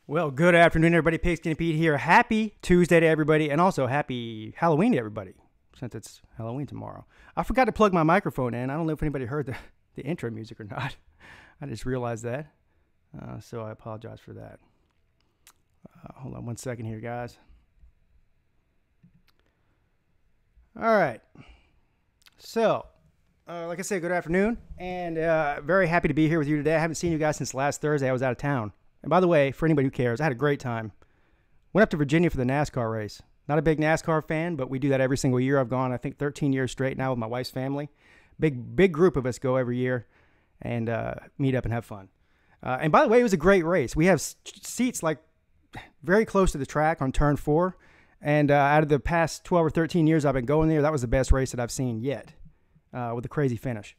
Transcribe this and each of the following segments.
Well, good afternoon, everybody. Pigskin Pete here. Happy Tuesday to everybody, and also happy Halloween to everybody, since it's Halloween tomorrow. I forgot to plug my microphone in. I don't know if anybody heard the intro music or not. I just realized that, so I apologize for that. Hold on one second here, guys. All right. So, like I said, good afternoon, and very happy to be here with you today. I haven't seen you guys since last Thursday. I was out of town. And by the way, for anybody who cares, I had a great time. Went up to Virginia for the NASCAR race. Not a big NASCAR fan, but we do that every single year. I've gone, I think, 13 years straight now with my wife's family. Big group of us go every year and meet up and have fun. And by the way, it was a great race. We have seats like very close to the track on turn 4. And out of the past 12 or 13 years I've been going there, that was the best race that I've seen yet with a crazy finish.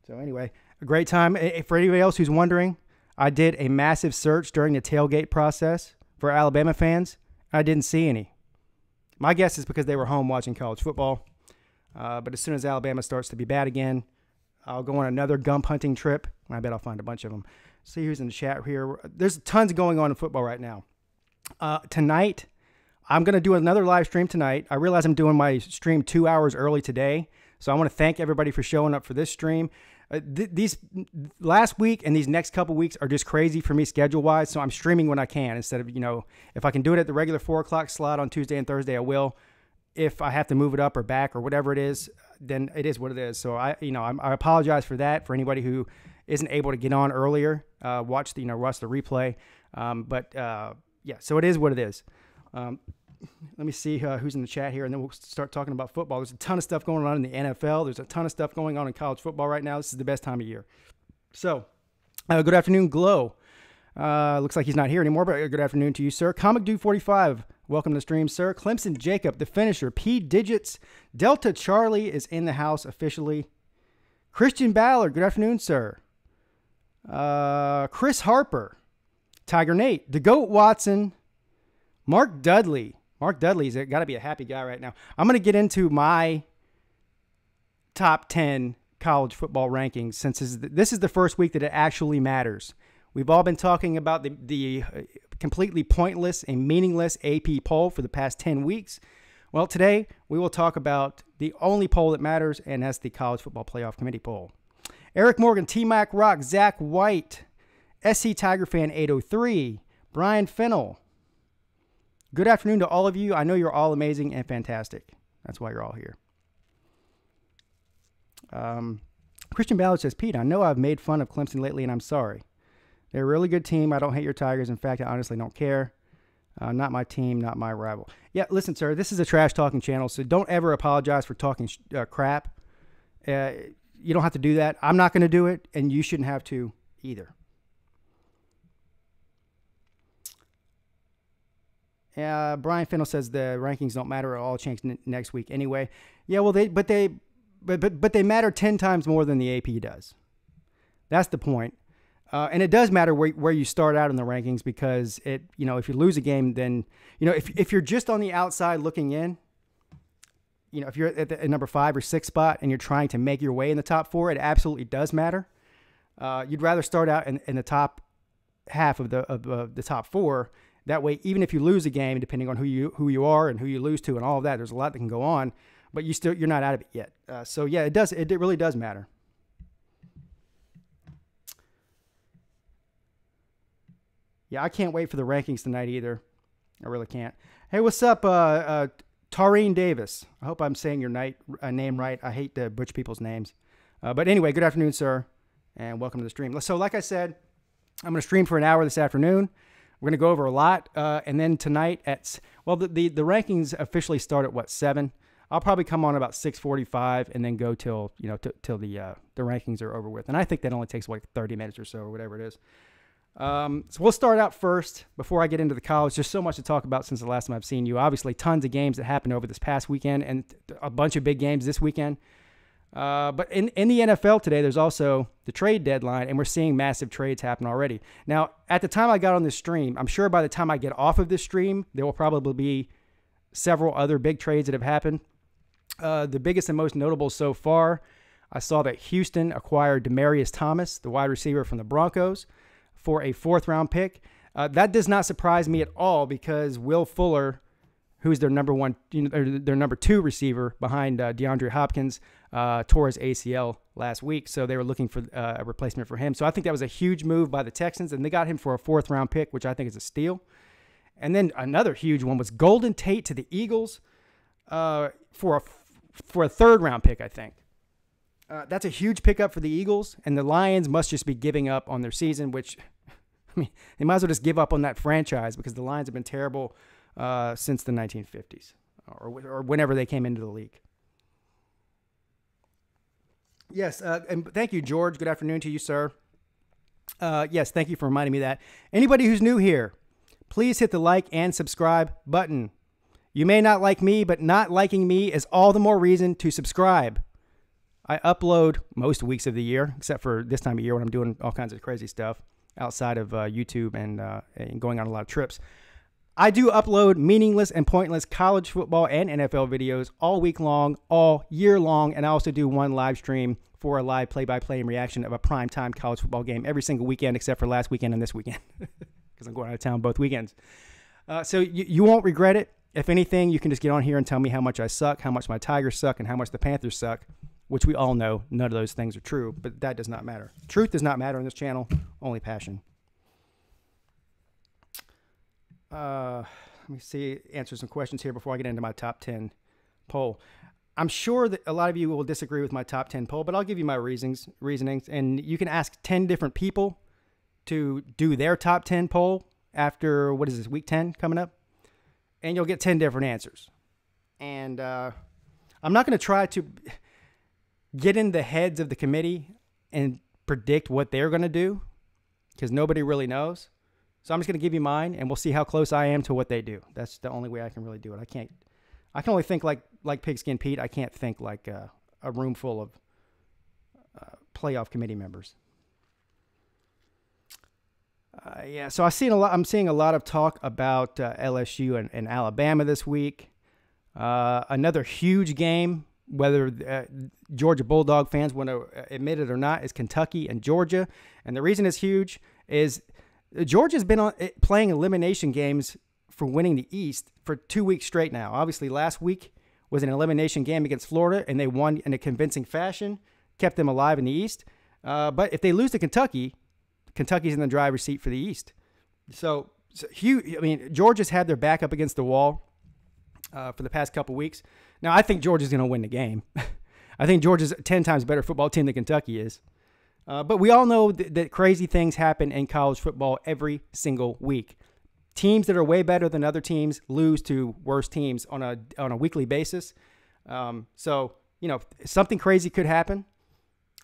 So anyway, a great time. For anybody else who's wondering, I did a massive search during the tailgate process for Alabama fans. I didn't see any. My guess is because they were home watching college football. But as soon as Alabama starts to be bad again, I'll go on another gump hunting trip. I bet I'll find a bunch of them. See who's in the chat here. There's tons going on in football right now. Tonight, I'm going to do another live stream tonight. I realize I'm doing my stream 2 hours early today. So I want to thank everybody for showing up for this stream. These last week and these next couple weeks are just crazy for me schedule-wise, so I'm streaming when I can instead of, if I can do it at the regular 4 o'clock slot on Tuesday and Thursday, I will. If I have to move it up or back or whatever it is, then it is what it is. So I apologize for that, for anybody who isn't able to get on earlier, watch the replay. Yeah, so it is what it is. Let me see who's in the chat here, and then we'll start talking about football. There's a ton of stuff going on in the NFL. There's a ton of stuff going on in college football right now. This is the best time of year. So, good afternoon, Glow. Looks like he's not here anymore, but good afternoon to you, sir. Comic Dude 45, welcome to the stream, sir. Clemson Jacob, the finisher. P Digits, Delta Charlie is in the house officially. Christian Ballard, good afternoon, sir. Chris Harper, Tiger Nate, the Goat Watson, Mark Dudley. Mark Dudley's got to be a happy guy right now. I'm going to get into my top 10 college football rankings since this is the first week that it actually matters. We've all been talking about the completely pointless and meaningless AP poll for the past 10 weeks. Well, today we will talk about the only poll that matters, and that's the College Football Playoff Committee poll. Eric Morgan, T-Mac Rock, Zach White, SC Tiger Fan 803, Brian Fennell. Good afternoon to all of you. I know you're all amazing and fantastic. That's why you're all here. Christian Ballard says, Pete, I know I've made fun of Clemson lately, and I'm sorry. They're a really good team. I don't hate your Tigers. In fact, I honestly don't care. Not my team, not my rival. Yeah, listen, sir, this is a trash-talking channel, so don't ever apologize for talking crap. You don't have to do that. I'm not going to do it, and you shouldn't have to either. Brian Fennell says the rankings don't matter at all. Change next week anyway. Yeah, well, but they matter 10 times more than the AP does. That's the point. And it does matter where you start out in the rankings because if you lose a game, then if you're just on the outside looking in, if you're at the number 5 or 6 spot and you're trying to make your way in the top 4, it absolutely does matter. You'd rather start out in the top half of the top 4. That way, even if you lose a game, depending on who you are and who you lose to and all of that, there's a lot that can go on, but you're not out of it yet. So yeah, it really does matter. Yeah, I can't wait for the rankings tonight either. I really can't. Hey, what's up, Taurine Davis? I hope I'm saying your name right. I hate to butcher people's names. But anyway, good afternoon, sir, and welcome to the stream. So like I said, I'm going to stream for an hour this afternoon. We're going to go over a lot, and then tonight the rankings officially start at 7. I'll probably come on about 6:45 and then go till the rankings are over with. And I think that only takes like 30 minutes or so or whatever it is. So we'll start out first before I get into the college. There's so much to talk about since the last time I've seen you. Obviously, tons of games that happened over this past weekend and a bunch of big games this weekend. But in the NFL today, there's also the trade deadline, and we're seeing massive trades happen already. Now, at the time I got on this stream, I'm sure by the time I get off of this stream, there will probably be several other big trades that have happened. The biggest and most notable so far, I saw that Houston acquired Demaryius Thomas, the wide receiver from the Broncos, for a 4th-round pick. That does not surprise me at all because Will Fuller, who's their number one, their number 2 receiver behind DeAndre Hopkins, tore his ACL last week. So they were looking for a replacement for him. So I think that was a huge move by the Texans, and they got him for a 4th-round pick, which I think is a steal. And then another huge one was Golden Tate to the Eagles for a 3rd-round pick, I think. That's a huge pickup for the Eagles, and the Lions must just be giving up on their season, which, I mean, they might as well just give up on that franchise because the Lions have been terrible since the 1950s or whenever they came into the league. Yes, and thank you, George. Good afternoon to you, sir. Yes, thank you for reminding me of that. Anybody who's new here, please hit the like and subscribe button. You may not like me, but not liking me is all the more reason to subscribe. I upload most weeks of the year, except for this time of year when I'm doing all kinds of crazy stuff outside of YouTube and going on a lot of trips. I do upload meaningless and pointless college football and NFL videos all week long, all year long, and I also do one live stream for a live play-by-play and reaction of a primetime college football game every single weekend except for last weekend and this weekend because I'm going out of town both weekends. So you won't regret it. If anything, you can just get on here and tell me how much I suck, how much my Tigers suck, and how much the Panthers suck, which we all know none of those things are true, but that does not matter. Truth does not matter on this channel, only passion. Let me see, answer some questions here before I get into my top 10 poll. I'm sure that a lot of you will disagree with my top 10 poll, but I'll give you my reasonings, and you can ask 10 different people to do their top 10 poll after, what is this, week 10 coming up? And you'll get 10 different answers. And I'm not going to try to get in the heads of the committee and predict what they're going to do because nobody really knows. So I'm just going to give you mine, and we'll see how close I am to what they do. That's the only way I can really do it. I can only think like Pigskin Pete. I can't think like a room full of playoff committee members. Yeah, so I'm seeing a lot of talk about LSU and Alabama this week. Another huge game, whether Georgia Bulldog fans want to admit it or not, is Kentucky and Georgia. And the reason it's huge is Georgia's been playing elimination games for winning the East for 2 weeks straight now. Obviously, last week was an elimination game against Florida, and they won in a convincing fashion, kept them alive in the East. But if they lose to Kentucky, Kentucky's in the driver's seat for the East. So huge. I mean, Georgia's had their back up against the wall for the past couple weeks. Now, I think Georgia's going to win the game. I think Georgia's a 10 times better football team than Kentucky is. But we all know that crazy things happen in college football every single week. Teams that are way better than other teams lose to worse teams on a weekly basis. So, something crazy could happen.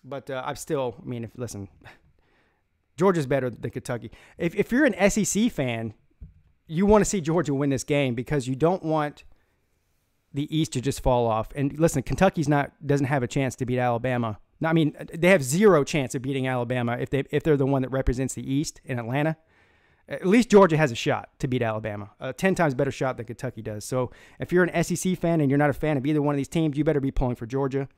But listen, Georgia's better than Kentucky. If you're an SEC fan, you want to see Georgia win this game because you don't want the East to just fall off. And listen, Kentucky's doesn't have a chance to beat Alabama. I mean, they have zero chance of beating Alabama if they're the one that represents the East in Atlanta. At least Georgia has a shot to beat Alabama, a 10 times better shot than Kentucky does. So if you're an SEC fan and you're not a fan of either one of these teams, you better be pulling for Georgia.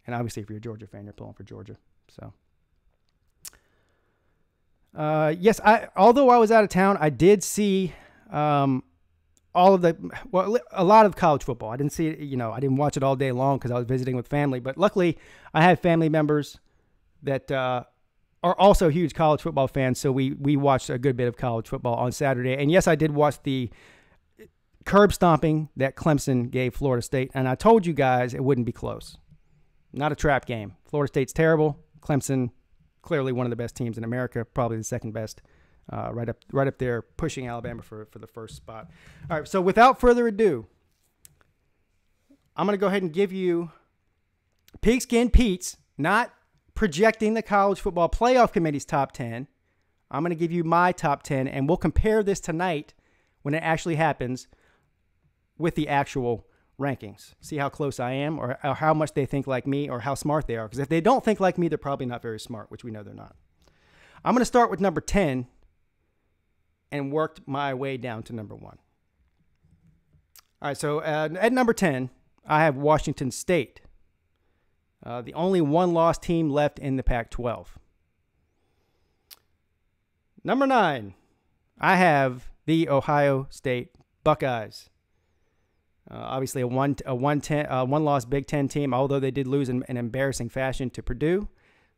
And obviously, if you're a Georgia fan, you're pulling for Georgia. So, yes, although I was out of town, I did see a lot of college football. I didn't see it, I didn't watch it all day long because I was visiting with family. But luckily, I have family members that are also huge college football fans. So we watched a good bit of college football on Saturday. And yes, I did watch the curb stomping that Clemson gave Florida State. And I told you guys it wouldn't be close. Not a trap game. Florida State's terrible. Clemson, clearly one of the best teams in America, probably the second best. Right up there, pushing Alabama for the first spot. All right, so without further ado, I'm going to go ahead and give you Pigskin Pete's, not projecting the college football playoff committee's top 10. I'm going to give you my top 10, and we'll compare this tonight when it actually happens with the actual rankings. See how close I am, or how much they think like me, or how smart they are. Because if they don't think like me, they're probably not very smart, which we know they're not. I'm going to start with number 10 and worked my way down to number 1. All right, so at number 10, I have Washington State, the only one-loss team left in the Pac-12. Number 9, I have the Ohio State Buckeyes. Obviously, a one-loss Big Ten team, although they did lose in an embarrassing fashion to Purdue.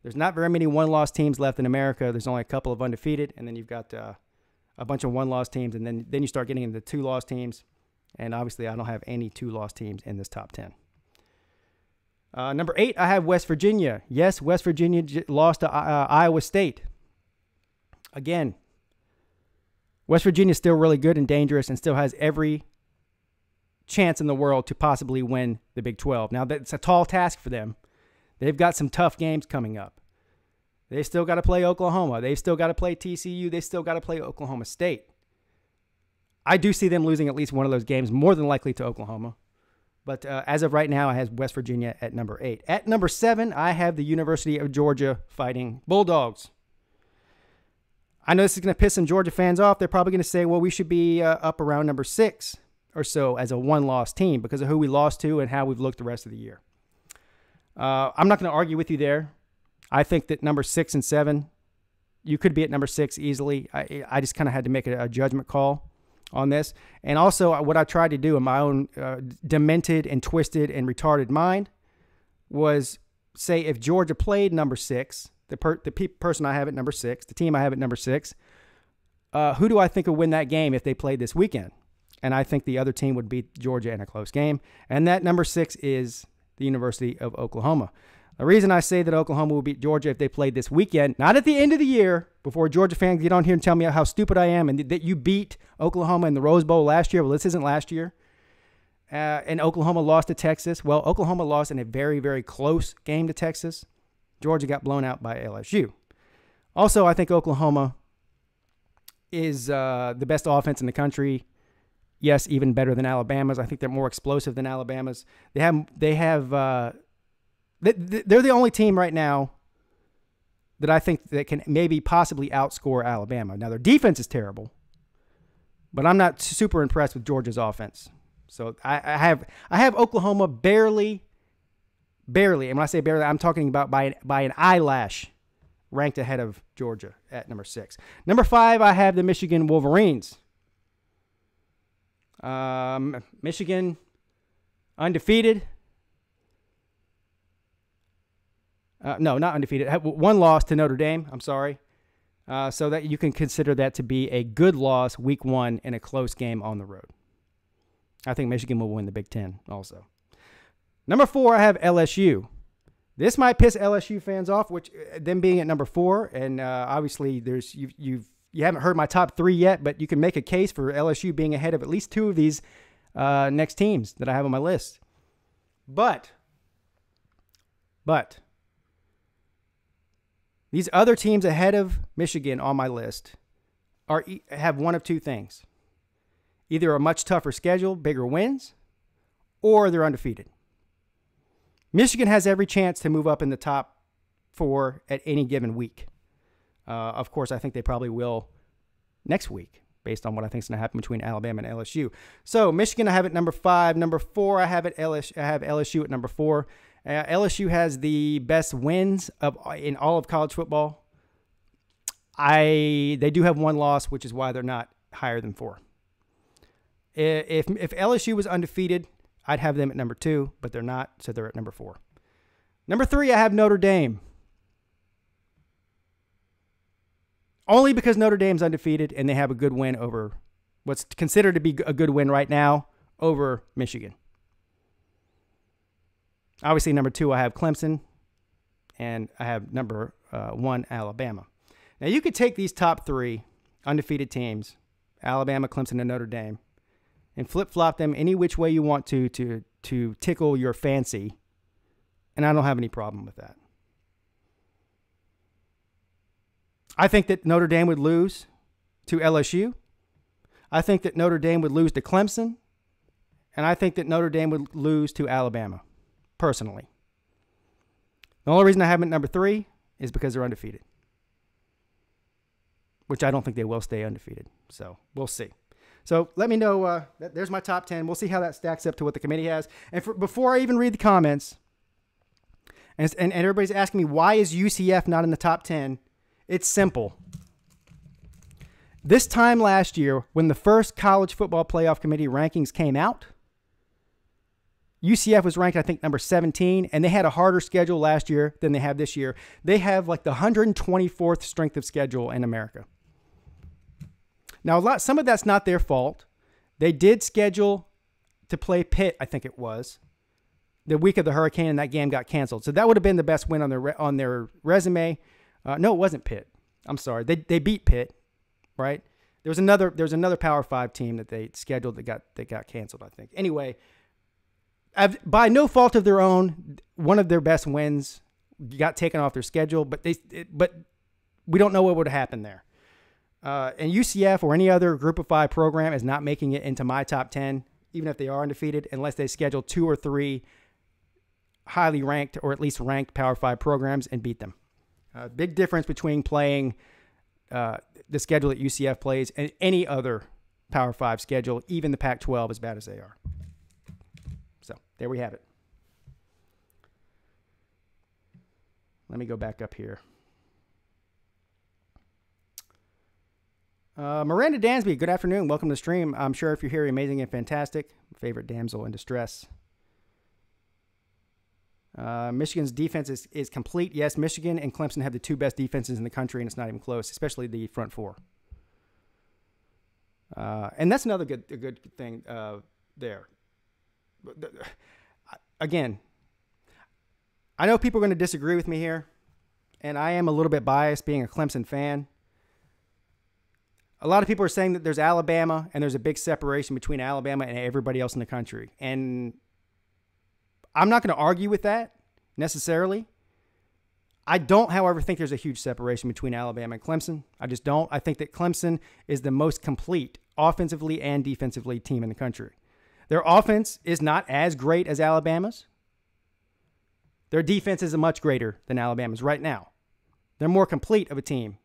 There's not very many one-loss teams left in America. There's only a couple of undefeated, and then you've got a bunch of one-loss teams, and then you start getting into two-loss teams. And obviously, I don't have any two-loss teams in this top 10. Number 8, I have West Virginia. Yes, West Virginia lost to Iowa State. Again, West Virginia is still really good and dangerous and still has every chance in the world to possibly win the Big 12. Now, that's a tall task for them. They've got some tough games coming up. They still got to play Oklahoma. They've still got to play TCU. They still got to play Oklahoma State. I do see them losing at least one of those games, more than likely to Oklahoma. But as of right now, I have West Virginia at number 8. At number 7, I have the University of Georgia Fighting Bulldogs. I know this is going to piss some Georgia fans off. They're probably going to say, well, we should be up around number 6 or so as a one-loss team because of who we lost to and how we've looked the rest of the year. I'm not going to argue with you there. I think that number 6 and 7, you could be at number 6 easily. I just kind of had to make a judgment call on this. And also what I tried to do in my own demented and twisted and retarded mind was say if Georgia played number 6, the person I have at number 6, the team I have at number 6, who do I think would win that game if they played this weekend? And I think the other team would beat Georgia in a close game. And that number 6 is the University of Oklahoma. The reason I say that Oklahoma will beat Georgia if they played this weekend, not at the end of the year, before Georgia fans get on here and tell me how stupid I am and that you beat Oklahoma in the Rose Bowl last year. Well, this isn't last year. And Oklahoma lost to Texas. Well, Oklahoma lost in a very, very close game to Texas. Georgia got blown out by LSU. Also, I think Oklahoma is the best offense in the country. Yes, even better than Alabama's. I think they're more explosive than Alabama's. They're the only team right now that I think that can maybe possibly outscore Alabama. Now, their defense is terrible, but I'm not super impressed with Georgia's offense. So I have Oklahoma barely, and when I say barely, I'm talking about by an eyelash ranked ahead of Georgia at number 6. Number 5, I have the Michigan Wolverines. Michigan undefeated. No, not undefeated. One loss to Notre Dame. I'm sorry. So that you can consider that to be a good loss week 1 in a close game on the road. I think Michigan will win the Big Ten also. Number 4, I have LSU. This might piss LSU fans off, which them being at number 4, and obviously there's you haven't heard my top 3 yet, but you can make a case for LSU being ahead of at least 2 of these next teams that I have on my list. But these other teams ahead of Michigan on my list have one of 2 things. Either a much tougher schedule, bigger wins, or they're undefeated. Michigan has every chance to move up in the top 4 at any given week. Of course, I think they probably will next week based on what I think is going to happen between Alabama and LSU. So Michigan, I have at number 5. Number 4, I have LSU at number 4. LSU has the best wins in all of college football. They do have 1 loss, which is why they're not higher than 4. If LSU was undefeated, I'd have them at number 2, but they're not, so they're at number 4. Number 3, I have Notre Dame. Only because Notre Dame's undefeated and they have a good win over what's considered to be a good win right now over Michigan. Obviously, number 2, I have Clemson, and I have number 1, Alabama. Now, you could take these top 3 undefeated teams, Alabama, Clemson, and Notre Dame, and flip-flop them any which way you want to tickle your fancy, and I don't have any problem with that. I think that Notre Dame would lose to LSU. I think that Notre Dame would lose to Clemson. And I think that Notre Dame would lose to Alabama, personally. The only reason I have them at number 3 is because they're undefeated, which I don't think they will stay undefeated. So we'll see. So let me know. There's my top 10. We'll see how that stacks up to what the committee has. And before I even read the comments, and everybody's asking me, why is UCF not in the top 10? It's simple. This time last year, when the first college football playoff committee rankings came out, UCF was ranked, I think, number 17, and they had a harder schedule last year than they have this year. They have like the 124th strength of schedule in America. Now, some of that's not their fault. They did schedule to play Pitt, I think it was, the week of the hurricane, and that game got canceled. So that would have been the best win on their resume. No, it wasn't Pitt. I'm sorry. They beat Pitt, right? There was another Power 5 team that they scheduled that got canceled, I think. Anyway, by no fault of their own, one of their best wins got taken off their schedule, but we don't know what would have happened there. And UCF or any other Group of 5 program is not making it into my top 10, even if they are undefeated, unless they schedule 2 or 3 highly ranked or at least ranked Power 5 programs and beat them. Big difference between playing the schedule that UCF plays and any other Power 5 schedule, even the Pac-12, as bad as they are. So there we have it. Let me go back up here. Miranda Dansby, good afternoon. Welcome to the stream. I'm sure if you're here, amazing and fantastic. Favorite damsel in distress. Michigan's defense is complete. Yes, Michigan and Clemson have the 2 best defenses in the country, and it's not even close, especially the front 4. And that's another good thing there. Again, I know people are going to disagree with me here, and I am a little bit biased being a Clemson fan. A lot of people are saying that there's Alabama and there's a big separation between Alabama and everybody else in the country. And I'm not going to argue with that necessarily. I don't, however, think there's a huge separation between Alabama and Clemson. I just don't. I think that Clemson is the most complete offensively and defensively team in the country. Their offense is not as great as Alabama's. Their defense is much greater than Alabama's right now. They're more complete of a team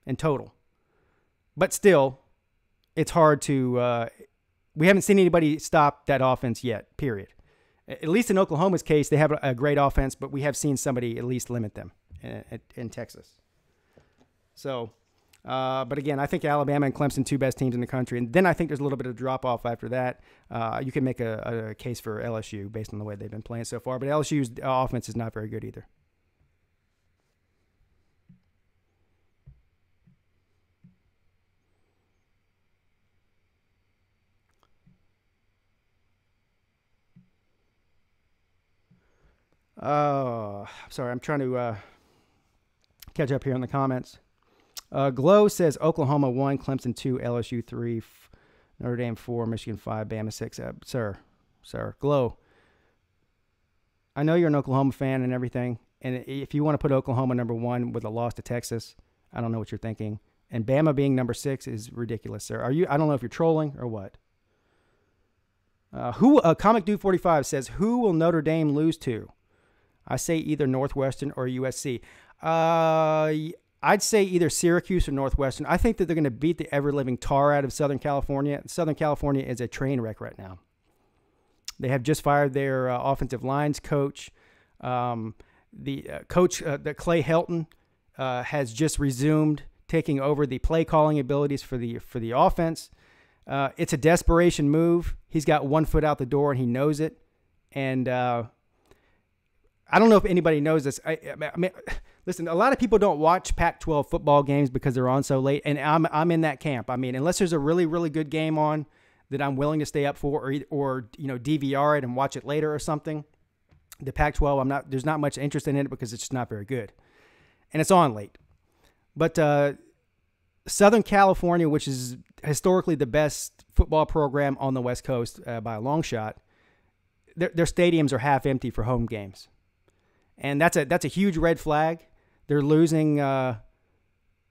in total. But still, it's hard to we haven't seen anybody stop that offense yet, period. At least in Oklahoma's case, they have a great offense, but we have seen somebody at least limit them in Texas. So, but again, I think Alabama and Clemson, 2 best teams in the country. And then I think there's a little bit of drop-off after that. You can make a case for LSU based on the way they've been playing so far. But LSU's offense is not very good either. Oh, sorry. I'm trying to catch up here in the comments. Glow says Oklahoma 1, Clemson 2, LSU 3, Notre Dame 4, Michigan 5, Bama 6. Sir, Glow. I know you're an Oklahoma fan and everything, and if you want to put Oklahoma number 1 with a loss to Texas, I don't know what you're thinking. And Bama being number 6 is ridiculous, sir. I don't know if you're trolling or what. Comic Dude 45 says, who will Notre Dame lose to? I say either Northwestern or USC. I'd say either Syracuse or Northwestern. I think that they're going to beat the ever-living tar out of Southern California. Southern California is a train wreck right now. They have just fired their offensive lines coach. The Clay Helton has just resumed taking over the play calling abilities for the offense. It's a desperation move. He's got 1 foot out the door and he knows it. And I don't know if anybody knows this. I mean, listen, a lot of people don't watch Pac-12 football games because they're on so late, and I'm in that camp. I mean, unless there's a really, really good game on that I'm willing to stay up for, or DVR it and watch it later or something. The Pac-12, there's not much interest in it because it's just not very good, and it's on late. But Southern California, which is historically the best football program on the West Coast by a long shot, their stadiums are half empty for home games. And that's a huge red flag. They're losing. I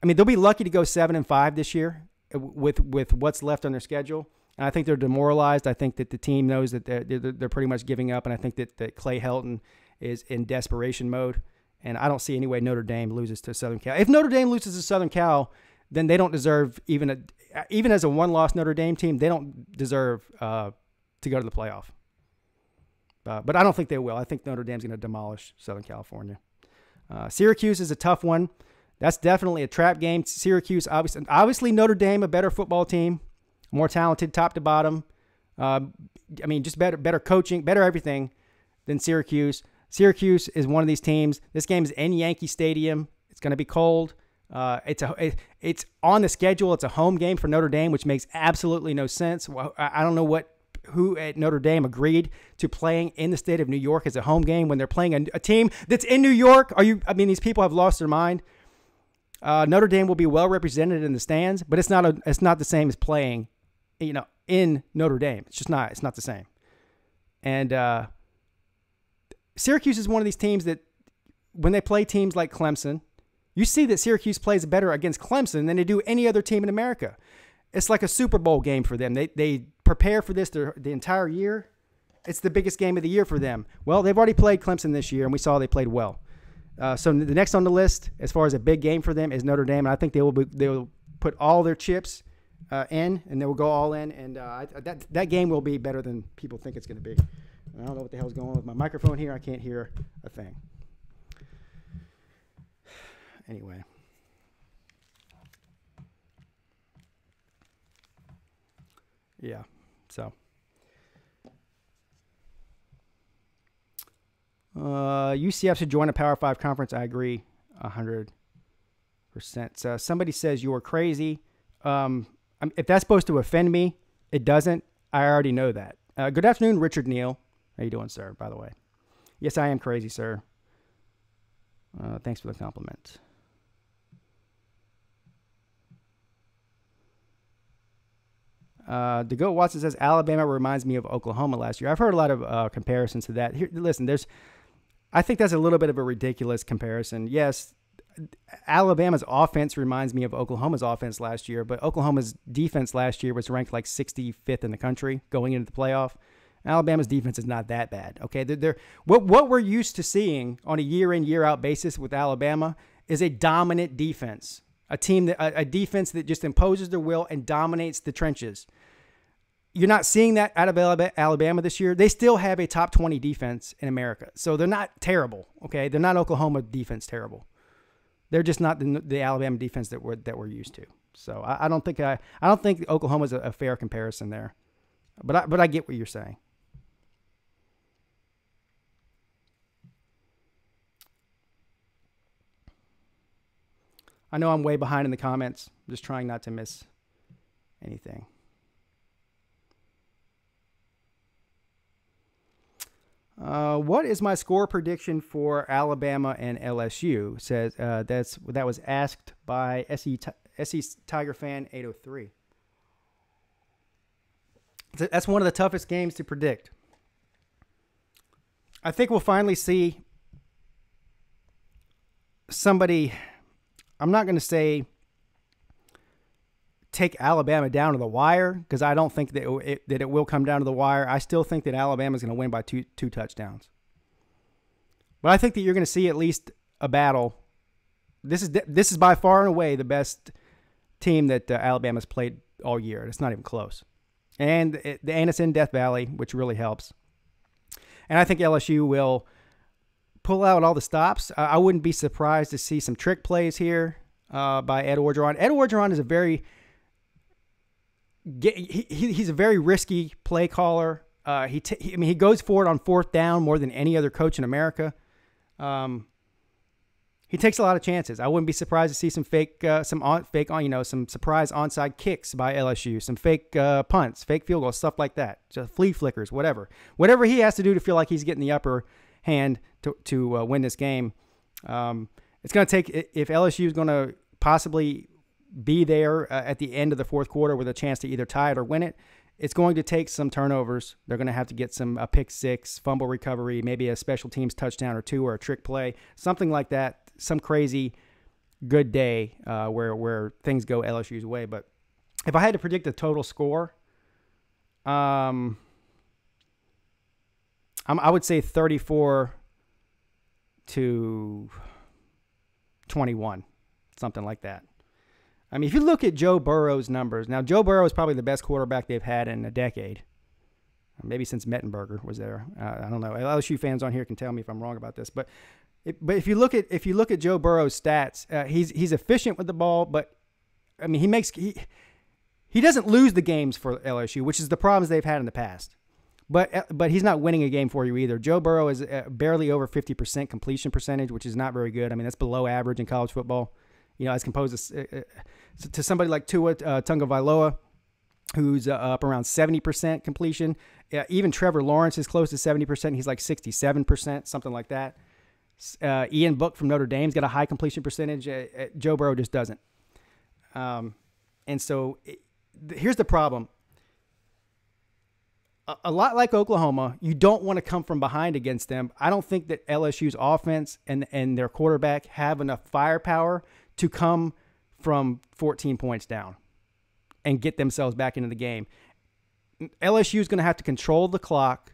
mean, they'll be lucky to go 7-5 this year with what's left on their schedule. And I think they're demoralized. I think that the team knows that they're pretty much giving up. And I think that Clay Helton is in desperation mode. And I don't see any way Notre Dame loses to Southern Cal. If Notre Dame loses to Southern Cal, then they don't deserve even as a 1-loss Notre Dame team, they don't deserve to go to the playoff. But I don't think they will. I think Notre Dame's going to demolish Southern California. Syracuse is a tough one. That's definitely a trap game. Syracuse, obviously Notre Dame, a better football team, more talented top to bottom. Just better coaching, better everything than Syracuse. Syracuse is one of these teams. This game is in Yankee Stadium. It's going to be cold. It's on the schedule. It's a home game for Notre Dame, which makes absolutely no sense. I don't know who at Notre Dame agreed to playing in the state of New York as a home game when they're playing a team that's in New York. These people have lost their mind. Notre Dame will be well represented in the stands, but it's not the same as playing, in Notre Dame. It's just not. It's not the same. And Syracuse is one of these teams that when they play teams like Clemson, you see that Syracuse plays better against Clemson than they do any other team in America. It's like a Super Bowl game for them. They prepare for this the entire year. It's the biggest game of the year for them. Well, they've already played Clemson this year, and we saw they played well. So the next on the list, as far as a big game for them, is Notre Dame. And I think they will put all their chips in, and they will go all in. And that game will be better than people think it's going to be. I don't know what the hell's going on with my microphone here. I can't hear a thing. Anyway. Yeah, so. UCF should join a Power 5 conference. I agree 100%. So somebody says you are crazy. If that's supposed to offend me, it doesn't. I already know that. Good afternoon, Richard Neal. How you doing, sir, by the way? Yes, I am crazy, sir. Thanks for the compliment. The Goat Watson says Alabama reminds me of Oklahoma last year. I've heard a lot of comparisons to that. Here, listen, I think that's a little bit of a ridiculous comparison. Yes, Alabama's offense reminds me of Oklahoma's offense last year, but Oklahoma's defense last year was ranked like 65th in the country going into the playoff. Alabama's defense is not that bad. Okay, what we're used to seeing on a year-in, year-out basis with Alabama is a dominant defense. A defense that just imposes their will and dominates the trenches. You're not seeing that out of Alabama this year. They still have a top 20 defense in America, so they're not terrible. Okay, they're not Oklahoma defense terrible. They're just not the Alabama defense that we're used to. So I don't think Oklahoma's a fair comparison there, but I get what you're saying. I know I'm way behind in the comments. I'm just trying not to miss anything. What is my score prediction for Alabama and LSU? Says that was asked by SE Tiger Fan 803. That's one of the toughest games to predict. I think we'll finally see somebody. I'm not going to say take Alabama down to the wire because I don't think that it will come down to the wire. I still think that Alabama is going to win by two touchdowns. But I think that you're going to see at least a battle. This is by far and away the best team that Alabama's played all year. It's not even close. And it's in Death Valley, which really helps. And I think LSU will pull out all the stops. I wouldn't be surprised to see some trick plays here by Ed Orgeron. Ed Orgeron is he's a very risky play caller. He goes for it on fourth down more than any other coach in America. He takes a lot of chances. I wouldn't be surprised to see some some surprise onside kicks by LSU, some fake punts, fake field goals, stuff like that. Just flea flickers, whatever he has to do to feel like he's getting the upper hand to win this game. It's going to take, if LSU is going to possibly be there at the end of the fourth quarter with a chance to either tie it or win it, it's going to take some turnovers. They're going to have to get a pick six, fumble recovery, maybe a special teams touchdown or two or a trick play, something like that, some crazy good day where things go LSU's way. But if I had to predict the total score, I would say 34-21, something like that. I mean, if you look at Joe Burrow's numbers, now Joe Burrow is probably the best quarterback they've had in a decade. Maybe since Mettenberger was there. I don't know. LSU fans on here can tell me if I'm wrong about this. But if you look at Joe Burrow's stats, he's efficient with the ball. But I mean, he doesn't lose the games for LSU, which is the problems they've had in the past. But he's not winning a game for you either. Joe Burrow is barely over 50% completion percentage, which is not very good. I mean, that's below average in college football. As composed to somebody like Tua Tagovailoa, who's up around 70% completion. Even Trevor Lawrence is close to 70%. He's like 67%, something like that. Ian Book from Notre Dame's got a high completion percentage. Joe Burrow just doesn't. And so here's the problem. A lot like Oklahoma, you don't want to come from behind against them. I don't think that LSU's offense and their quarterback have enough firepower to come from 14 points down and get themselves back into the game. LSU is going to have to control the clock,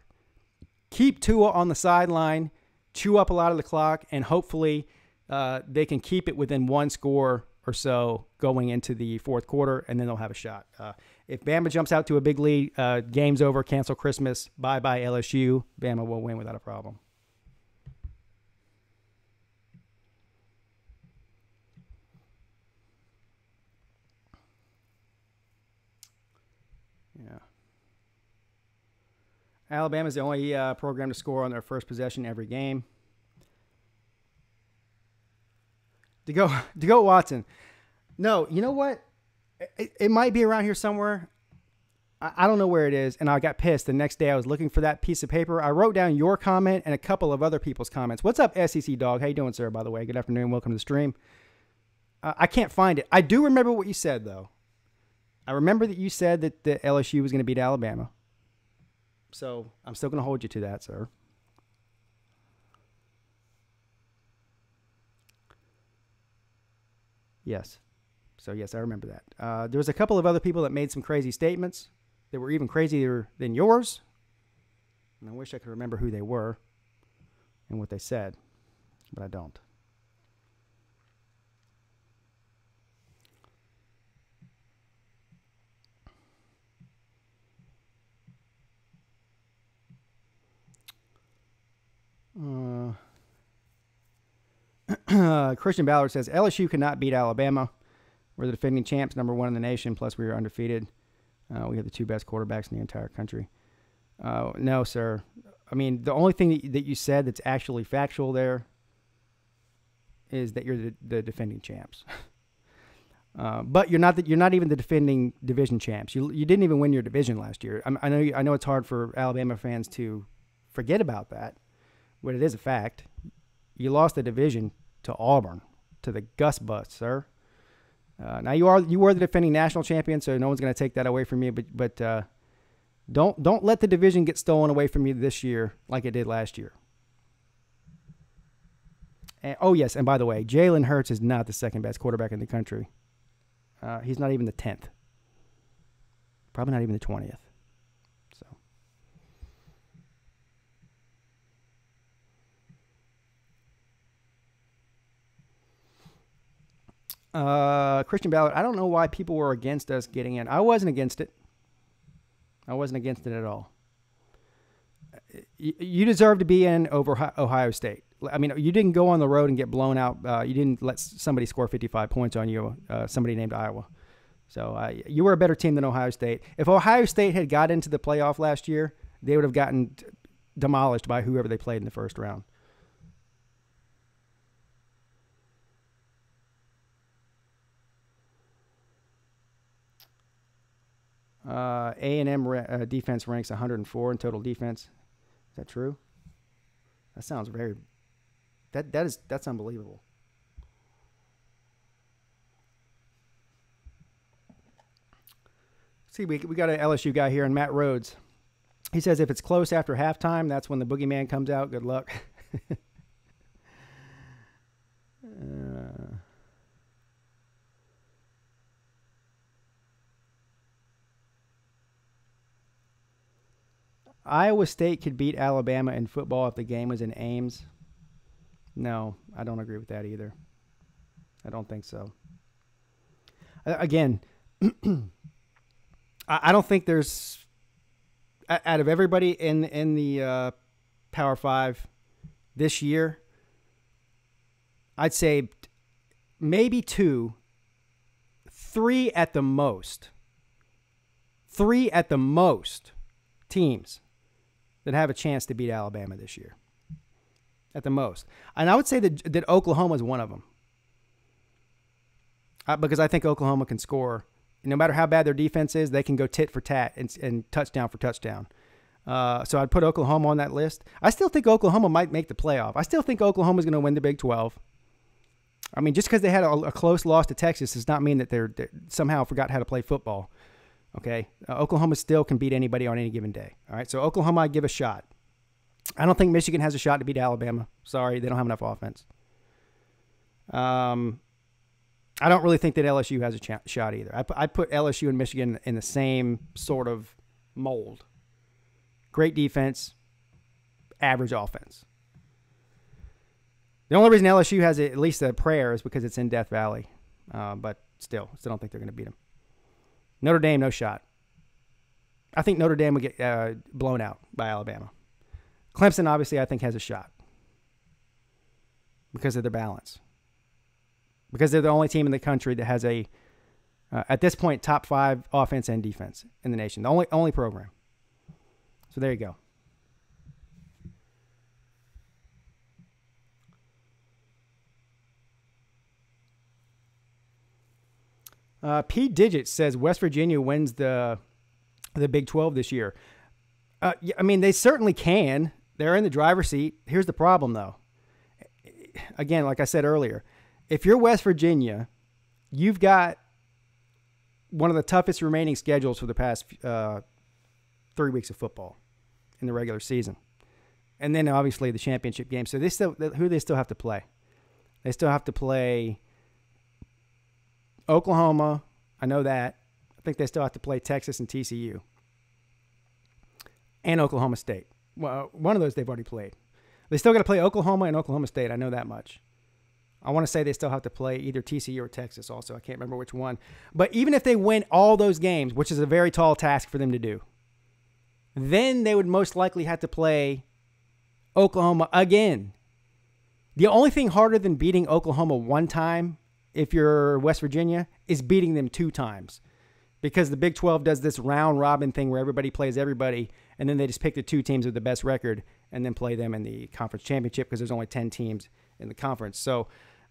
keep Tua on the sideline, chew up a lot of the clock, and hopefully they can keep it within one score or so going into the fourth quarter, and then they'll have a shot. If Bama jumps out to a big lead, game's over, cancel Christmas, bye-bye LSU, Bama will win without a problem. Yeah. Alabama's the only program to score on their first possession every game. To go Watson. No, you know what? It might be around here somewhere. I don't know where it is, and I got pissed. The next day I was looking for that piece of paper. I wrote down your comment and a couple of other people's comments. What's up, SEC Dog? How you doing, sir, by the way? Good afternoon. Welcome to the stream. I can't find it. I do remember what you said, though. I remember that you said that the LSU was going to beat Alabama. So I'm still going to hold you to that, sir. Yes. So, yes, I remember that. There was a couple of other people that made some crazy statements that were even crazier than yours. And I wish I could remember who they were and what they said, but I don't. Christian Ballard says, LSU cannot beat Alabama. We're the defending champs, number one in the nation, plus we are undefeated. We have the two best quarterbacks in the entire country. No, sir. I mean, the only thing that you said that's actually factual there is that you're the defending champs. But you're not even the defending division champs. You didn't even win your division last year. I know it's hard for Alabama fans to forget about that, but it is a fact. You lost the division to Auburn, to the Gus Bus, sir. Now you were the defending national champion, so no one's going to take that away from you. But don't let the division get stolen away from you this year like it did last year. And, oh yes, and by the way, Jalen Hurts is not the second best quarterback in the country. He's not even the 10th. Probably not even the 20th. Christian Ballard, I don't know why people were against us getting in. I wasn't against it. I wasn't against it at all. You deserve to be in over Ohio State. I mean, you didn't go on the road and get blown out. You didn't let somebody score 55 points on you, somebody named Iowa. So you were a better team than Ohio State. If Ohio State had got into the playoff last year, they would have gotten demolished by whoever they played in the first round. A&M defense ranks 104 in total defense. Is that true? That sounds very. That's unbelievable. See, we got an LSU guy here, and Matt Rhodes. He says if it's close after halftime, that's when the boogeyman comes out. Good luck. Iowa State could beat Alabama in football if the game was in Ames. No, I don't agree with that either. I don't think so. Again, I don't think there's out of everybody in the Power 5 this year, I'd say maybe 2, 3 at the most. 3 at the most teams that have a chance to beat Alabama this year. At the most. And I would say that Oklahoma is one of them. Because I think Oklahoma can score. No matter how bad their defense is, they can go tit for tat and touchdown for touchdown. So I'd put Oklahoma on that list. I still think Oklahoma might make the playoff. I still think Oklahoma's going to win the Big 12. I mean, just because they had a close loss to Texas does not mean that they somehow forgot how to play football. Okay? Oklahoma still can beat anybody on any given day. All right? So Oklahoma, I'd give a shot. I don't think Michigan has a shot to beat Alabama. Sorry, they don't have enough offense. I don't really think that LSU has a shot either. I'd put LSU and Michigan in the same sort of mold. Great defense, average offense. The only reason LSU has at least a prayer is because it's in Death Valley. But still don't think they're going to beat them. Notre Dame, no shot. I think Notre Dame would get blown out by Alabama. Clemson, obviously, I think has a shot because of their balance. Because they're the only team in the country that has at this point, top 5 offense and defense in the nation. The only program. So there you go. Pete Digit says West Virginia wins the Big 12 this year. Yeah, I mean, they certainly can. They're in the driver's seat. Here's the problem, though. Again, like I said earlier, if you're West Virginia, you've got one of the toughest remaining schedules for the past 3 weeks of football in the regular season. And then, obviously, the championship game. So who do they still have to play? They still have to play Oklahoma. I know that. I think they still have to play Texas and TCU. And Oklahoma State. Well, one of those they've already played. They still got to play Oklahoma and Oklahoma State. I know that much. I want to say they still have to play either TCU or Texas also. I can't remember which one. But even if they win all those games, which is a very tall task for them to do, then they would most likely have to play Oklahoma again. The only thing harder than beating Oklahoma one time, if you're West Virginia, is beating them 2 times. Because the Big 12 does this round-robin thing where everybody plays everybody, and then they just pick the 2 teams with the best record and then play them in the conference championship because there's only 10 teams in the conference. So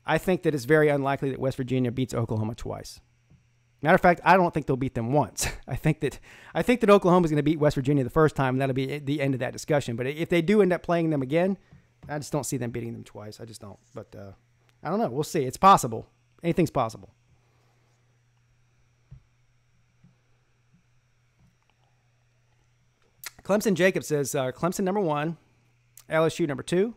I think that it's very unlikely that West Virginia beats Oklahoma twice. Matter of fact, I don't think they'll beat them once. I think that Oklahoma is going to beat West Virginia the first time, and that'll be the end of that discussion. But if they do end up playing them again, I just don't see them beating them twice. I just don't. But I don't know. We'll see. It's possible. Anything's possible. Clemson Jacob says Clemson number 1, LSU number 2,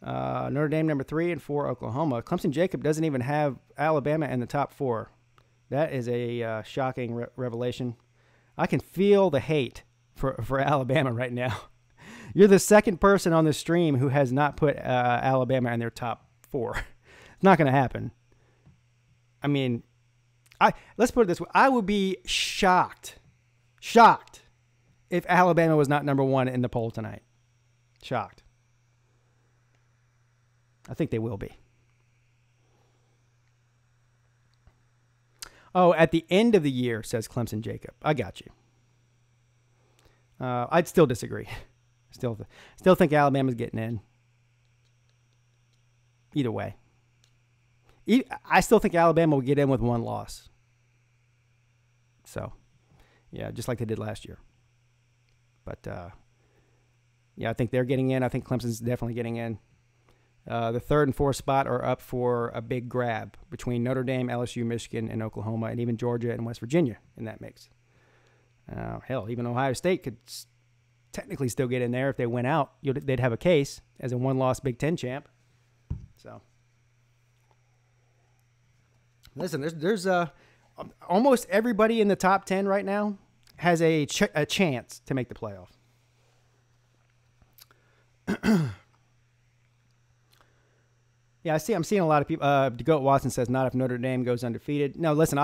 Notre Dame number 3, and 4 Oklahoma. Clemson Jacob doesn't even have Alabama in the top 4. That is a shocking revelation. I can feel the hate for Alabama right now. You're the second person on the stream who has not put Alabama in their top 4. It's not going to happen. I mean, let's put it this way. I would be shocked if Alabama was not number 1 in the poll tonight. Shocked. I think they will be. Oh, at the end of the year, says Clemson Jacob. I got you. I'd still disagree. Still think Alabama's getting in. Either way. I still think Alabama will get in with 1 loss. So, yeah, just like they did last year. But, yeah, I think they're getting in. I think Clemson's definitely getting in. The 3rd and 4th spot are up for a big grab between Notre Dame, LSU, Michigan, and Oklahoma, and even Georgia and West Virginia in that mix. Hell, even Ohio State could technically still get in there. If they went out, they'd have a case as a 1-loss Big Ten champ. So, listen, there's almost everybody in the top 10 right now has a chance to make the playoff. Yeah, I'm seeing a lot of people. DeGoat Watson says, "Not if Notre Dame goes undefeated." No, listen.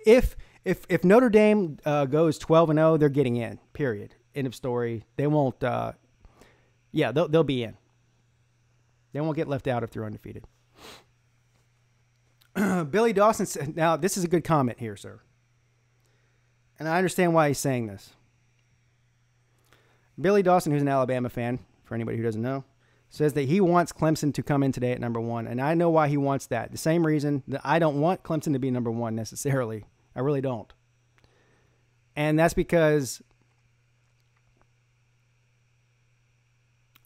If If Notre Dame goes 12-0, they're getting in. Period. End of story. They won't. They'll be in. They won't get left out if they're undefeated. Billy Dawson said, now this is a good comment here, sir. And I understand why he's saying this. Billy Dawson, who's an Alabama fan, for anybody who doesn't know, says that he wants Clemson to come in today at number 1. And I know why he wants that. The same reason that I don't want Clemson to be number 1 necessarily. I really don't. And that's because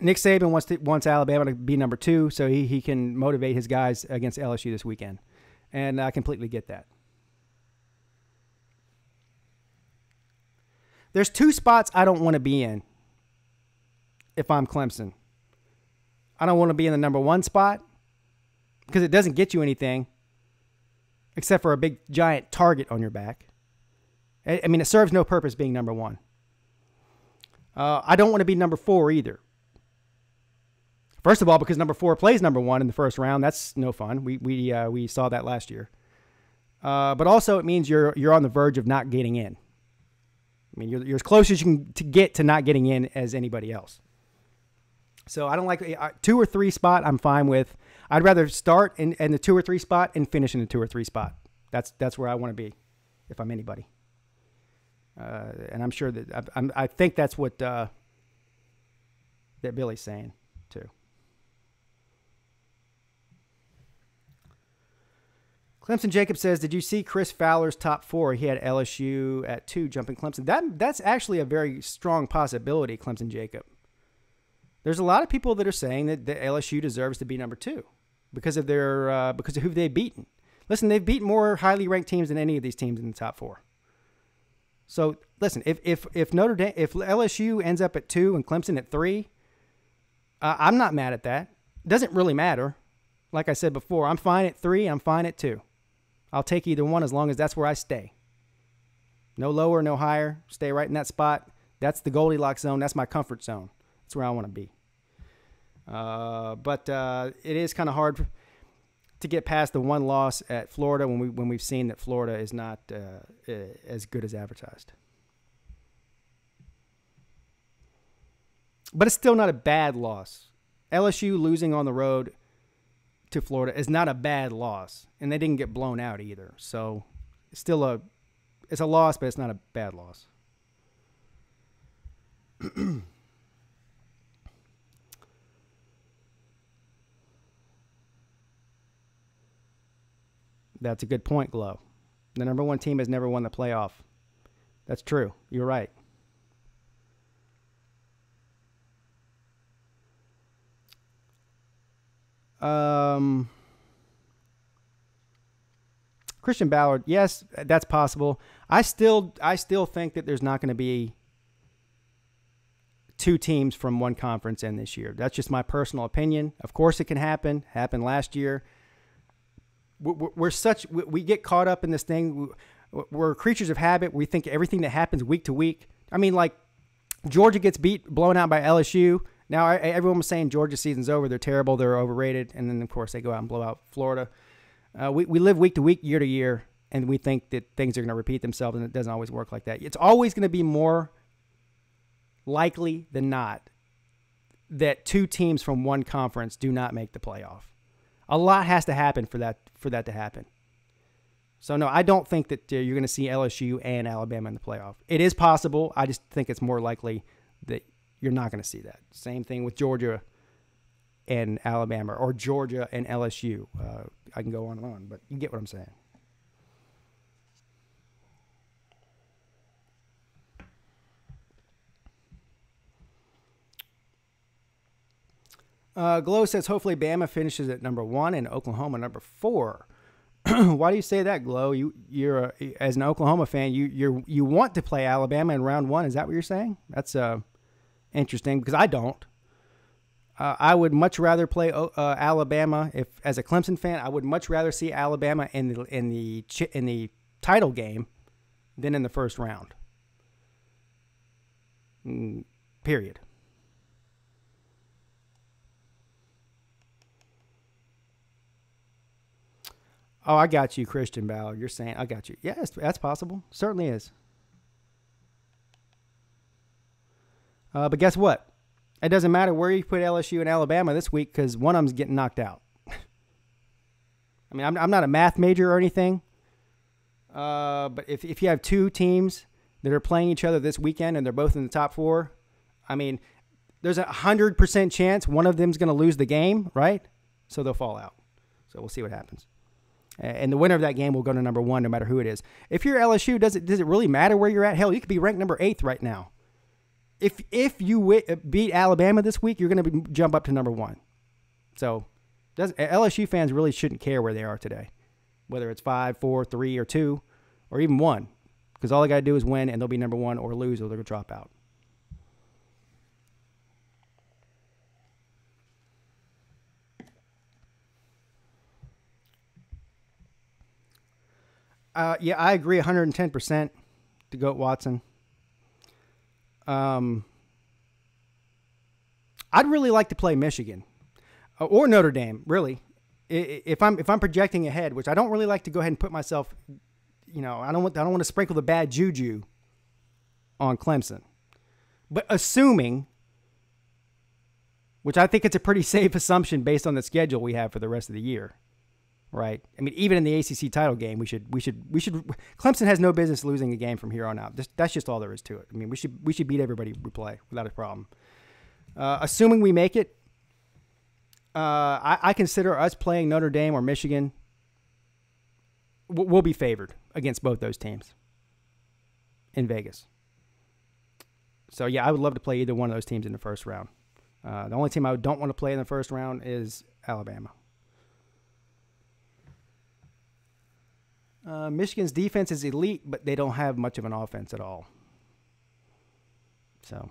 Nick Saban wants Alabama to be number 2 so he can motivate his guys against LSU this weekend. And I completely get that. There's 2 spots I don't want to be in if I'm Clemson. I don't want to be in the number 1 spot because it doesn't get you anything except for a big, giant target on your back. I mean, it serves no purpose being number 1. I don't want to be number 4 either. First of all, because number 4 plays number 1 in the first round. That's no fun. We saw that last year. But also, it means you're on the verge of not getting in. I mean, you're as close as you can get to not getting in as anybody else. So I don't like 2 or 3 spot. I'm fine with. I'd rather start in the 2 or 3 spot and finish in the 2 or 3 spot. That's where I want to be, if I'm anybody. And I'm sure that I think that's what that Billy's saying too. Clemson Jacob says, did you see Chris Fowler's top 4? He had LSU at 2, jumping Clemson. That's actually a very strong possibility, Clemson Jacob. There's a lot of people that are saying that the LSU deserves to be number 2 because of who they've beaten. Listen, they've beaten more highly ranked teams than any of these teams in the top 4. So listen, if LSU ends up at 2 and Clemson at 3, I'm not mad at that. It doesn't really matter. Like I said before, I'm fine at 3. I'm fine at 2. I'll take either one as long as that's where I stay. No lower, no higher. Stay right in that spot. That's the Goldilocks zone. That's my comfort zone. That's where I want to be. But it is kind of hard to get past the one loss at Florida when we've seen that Florida is not as good as advertised. But it's still not a bad loss. LSU losing on the road to Florida is not a bad loss, and they didn't get blown out either. So it's still it's a loss, but it's not a bad loss. That's a good point, Glow. The number 1 team has never won the playoff. That's true. You're right. Christian Ballard, yes, that's possible. I still think that there's not going to be 2 teams from one conference in this year. That's just my personal opinion. Of course, it can happen. Happened last year. We get caught up in this thing. We're creatures of habit. We think everything that happens week to week. I mean, like Georgia gets blown out by LSU. Now, everyone was saying Georgia season's over. They're terrible. They're overrated. And then, of course, they go out and blow out Florida. We live week to week, year to year, and we think that things are going to repeat themselves, and it doesn't always work like that. It's always going to be more likely than not that 2 teams from one conference do not make the playoff. A lot has to happen for that to happen. So, no, I don't think that you're going to see LSU and Alabama in the playoff. It is possible. I just think it's more likely that you're not going to see that. Same thing with Georgia and Alabama, or Georgia and LSU. I can go on, but you get what I'm saying. Glow says, hopefully Bama finishes at number 1 and Oklahoma number 4. Why do you say that, Glow? You're as an Oklahoma fan, you want to play Alabama in round 1. Is that what you're saying? That's interesting, because I don't. I would much rather play Alabama. If as a Clemson fan, I would much rather see Alabama in the title game than in the first round. Period. Oh, I got you, Christian Ballard. You're saying, I got you. Yes, that's possible. Certainly is. But guess what? It doesn't matter where you put LSU and Alabama this week because one of them's getting knocked out. I mean, I'm not a math major or anything. But if you have two teams that are playing each other this weekend and they're both in the top four, I mean, there's 100% chance one of them's going to lose the game, right? So they'll fall out. So we'll see what happens. And the winner of that game will go to number one no matter who it is. If you're LSU, does it really matter where you're at? Hell, you could be ranked number 8 right now. If you beat Alabama this week, you're going to jump up to number 1. So LSU fans really shouldn't care where they are today, whether it's 5, 4, 3, or 2, or even 1, because all they got to do is win, and they'll be number 1 or lose, or they're going to drop out. Yeah, I agree 110% to Goat Watson. I'd really like to play Michigan or Notre Dame, really. If I'm projecting ahead, which I don't really like to go ahead and put myself, I don't want to sprinkle the bad juju on Clemson. But assuming, which I think it's a pretty safe assumption based on the schedule we have for the rest of the year, right? I mean, even in the ACC title game, we should. Clemson has no business losing a game from here on out. That's just all there is to it. I mean, we should beat everybody we play without a problem. Assuming we make it, I consider us playing Notre Dame or Michigan. We'll be favored against both those teams in Vegas. So yeah, I would love to play either one of those teams in the first round. The only team I don't want to play in the first round is Alabama. Michigan's defense is elite, but they don't have much of an offense at all. So,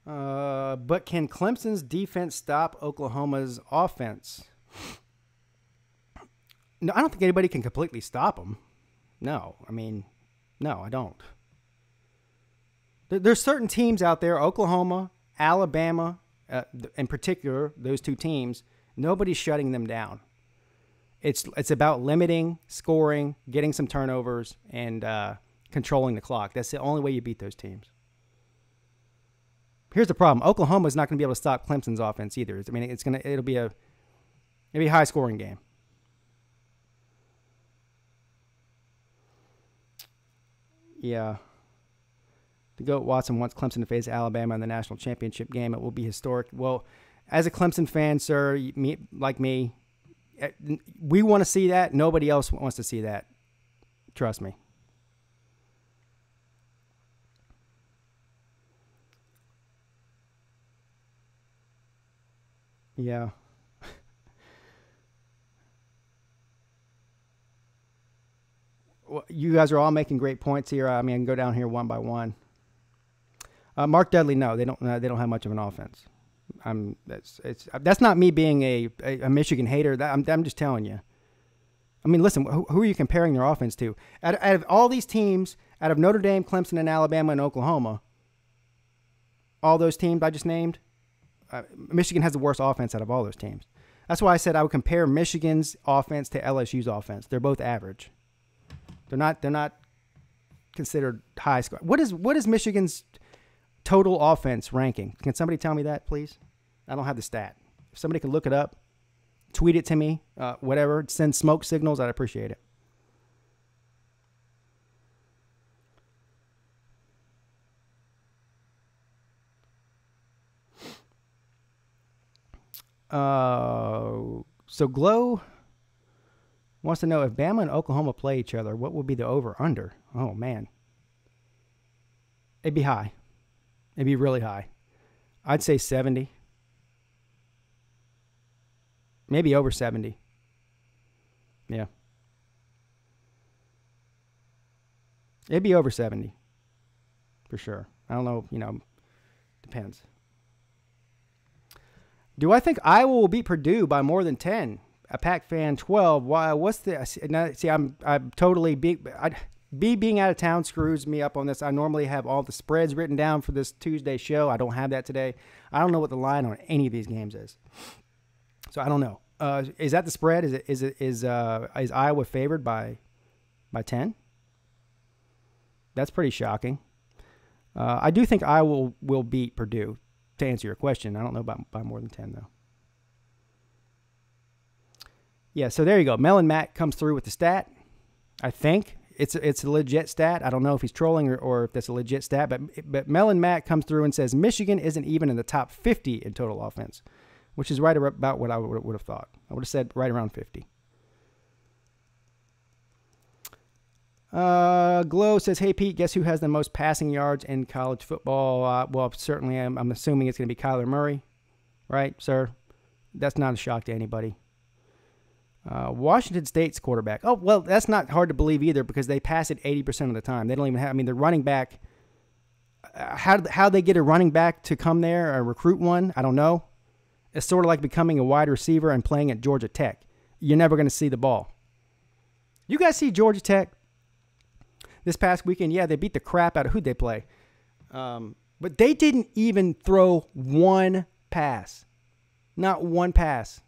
but can Clemson's defense stop Oklahoma's offense? No, I don't think anybody can completely stop them. No, I don't. There's certain teams out there, Oklahoma, Alabama, in particular, those two teams, nobody's shutting them down. It's about limiting, scoring, getting some turnovers, and controlling the clock. That's the only way you beat those teams. Here's the problem: Oklahoma's not going to be able to stop Clemson's offense either. I mean, it'll be a high scoring game. Yeah. The GOAT Watson wants Clemson to face Alabama in the national championship game. It will be historic. Well, as a Clemson fan, sir, like me, we want to see that. Nobody else wants to see that. Trust me. Yeah. Well, you guys are all making great points here. I mean, I can go down here one by one. Mark Dudley, no, they don't have much of an offense. That's not me being a Michigan hater. I'm just telling you. I mean, listen, who are you comparing their offense to? Out of all these teams, out of Notre Dame, Clemson, and Alabama and Oklahoma, all those teams I just named, Michigan has the worst offense out of all those teams. That's why I said I would compare Michigan's offense to LSU's offense. They're both average. They're not considered high score. What is Michigan's total offense ranking? Can somebody tell me that, please? I don't have the stat. If somebody can look it up, tweet it to me, whatever, send smoke signals, I'd appreciate it. So Glow wants to know if Bama and Oklahoma play each other, what would be the over-under? Oh, man. It'd be high. It'd be really high. I'd say 70. Maybe over 70. Yeah. It'd be over 70. For sure. I don't know, depends. Do I think Iowa will beat Purdue by more than 10? A Pac fan 12. Why? What's the? See, I'm totally big. being out of town screws me up on this. I normally have all the spreads written down for this Tuesday show. I don't have that today. I don't know what the line on any of these games is. So I don't know. Is that the spread? Is Iowa favored by 10? That's pretty shocking. I do think Iowa will beat Purdue, to answer your question. I don't know about by more than 10, though. Yeah, so there you go. Melon Matt comes through with the stat. I think it's a legit stat. I don't know if he's trolling or if that's a legit stat, but Melon Matt comes through and says Michigan isn't even in the top 50 in total offense, which is right about what I would have thought. I would have said right around 50. Glow says, hey, Pete, guess who has the most passing yards in college football? Well, certainly I'm assuming it's going to be Kyler Murray, right, sir? That's not a shock to anybody. Washington State's quarterback. Oh, well, that's not hard to believe either because they pass it 80% of the time. They don't even have, the running back, how they get a running back to come there or recruit one, I don't know. It's sort of like becoming a wide receiver and playing at Georgia Tech. You're never going to see the ball. You guys see Georgia Tech this past weekend? Yeah, they beat the crap out of who'd they play. But they didn't even throw one pass. Not one pass.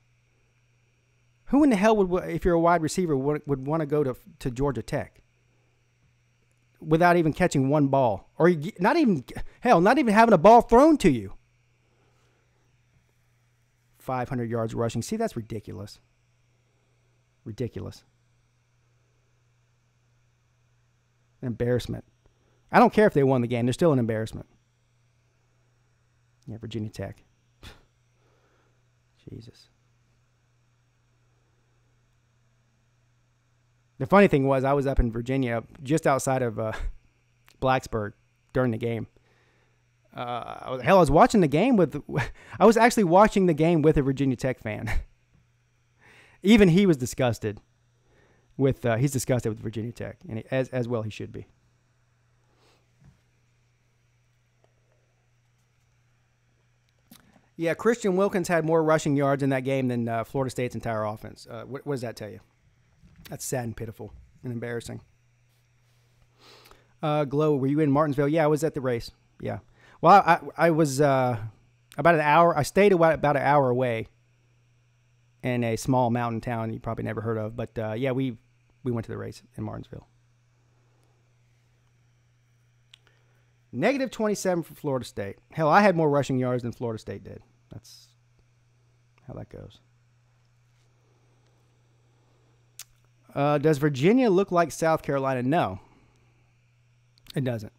Who in the hell would, if you're a wide receiver, would want to go to Georgia Tech without even catching one ball? Or not even having a ball thrown to you. 500 yards rushing. See, that's ridiculous. Ridiculous. An embarrassment. I don't care if they won the game. They're still an embarrassment. Yeah, Virginia Tech. Jesus. The funny thing was I was up in Virginia just outside of Blacksburg during the game. I was watching the game I was actually watching the game with a Virginia Tech fan. Even he was disgusted he's disgusted with Virginia Tech, and as well he should be. Yeah, Christian Wilkins had more rushing yards in that game than Florida State's entire offense. What does that tell you? That's sad and pitiful and embarrassing. Glow, were you in Martinsville? Yeah, I was at the race. Yeah. Well, I was about an hour. I stayed about an hour away in a small mountain town you probably never heard of. But, yeah, we went to the race in Martinsville. -27 for Florida State. Hell, I had more rushing yards than Florida State did. That's how that goes. Does Virginia look like South Carolina? No, it doesn't.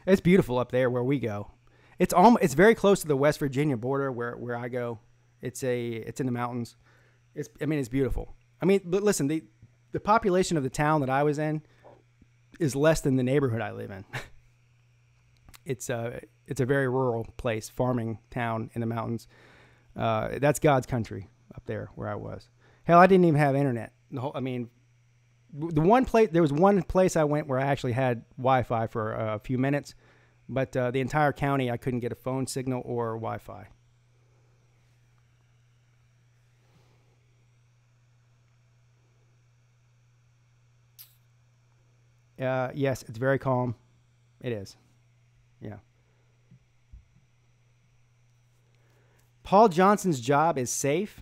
It's beautiful up there where we go. It's very close to the West Virginia border where I go. It's in the mountains. It's beautiful. But listen, the population of the town that I was in is less than the neighborhood I live in. It's a very rural place, farming town in the mountains. That's God's country up there where I was. Hell, I didn't even have internet. There was one place I went where I actually had Wi-Fi for a few minutes, but the entire county I couldn't get a phone signal or Wi-Fi. Yes, it's very calm. It is. Yeah. Paul Johnson's job is safe.